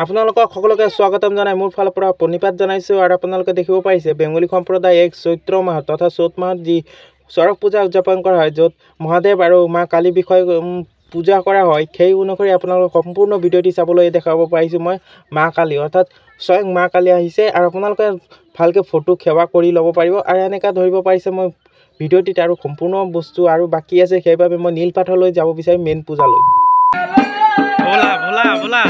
আপোনালোকক সকলোকে স্বাগতম জনাই মোৰ ফালৰ পৰা প্ৰণিপাত জনাইছোঁ। আৰু আপোনালোকে দেখিব পাৰিছে বেংগলী সম্প্ৰদায় এক চৈত্ৰ মাহত তথা চ'ত মাহত যি চৰক পূজা উদযাপন কৰা হয়, য'ত মহাদেৱ আৰু মা কালী বিষয় পূজা কৰা হয়। সেই অনুসৰি আপোনালোকক সম্পূৰ্ণ ভিডিঅ'টি চাবলৈ দেখাব পাৰিছোঁ মই মা কালী, অৰ্থাৎ স্বয়ং মা কালী আহিছে। আৰু আপোনালোকে ভালকৈ ফটো সেৱা কৰি ল'ব পাৰিব। আৰু এনেকৈ ধৰিব পাৰিছে মই ভিডিঅ'টিত আৰু সম্পূৰ্ণ বস্তু আৰু বাকী আছে, সেইবাবে মই নীলপাঠলৈ যাব বিচাৰিম মেইন পূজালৈ। ভোলা ভোলা ভোলা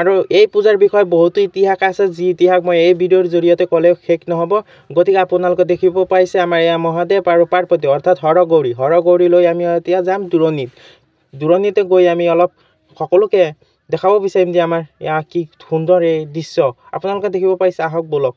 আৰু এই পূজাৰ বিষয়ে বহুতো ইতিহাস আছে, যি ইতিহাস মই এই ভিডিঅ'ৰ জৰিয়তে ক'লে শেষ নহ'ব। গতিকে আপোনালোকে দেখিব পাৰিছে আমাৰ এয়া মহাদেৱ আৰু পাৰ্বতী, অৰ্থাৎ হৰগৌৰীলৈ আমি এতিয়া যাম দূৰণিতে গৈ আমি অলপ সকলোকে দেখাব বিচাৰিম যে আমাৰ এয়া কি সুন্দৰ এই দৃশ্য আপোনালোকে দেখিব পাৰিছে। আহক ব'লক।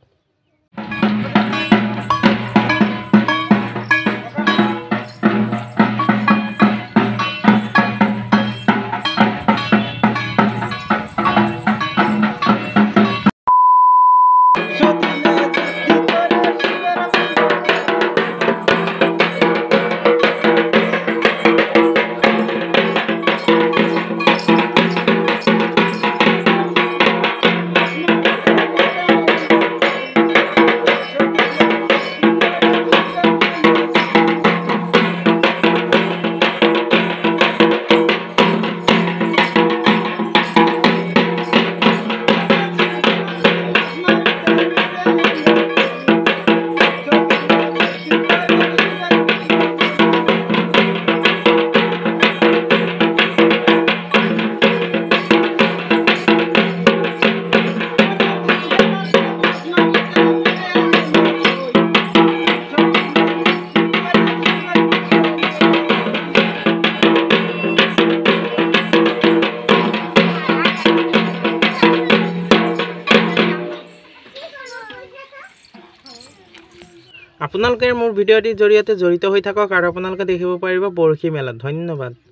আপোনালোকে মোৰ ভিডিঅ'টিৰ জৰিয়তে জড়িত হৈ থাকক আৰু আপোনালোকে দেখিব পাৰিব বৰশী মেলা। ধন্যবাদ।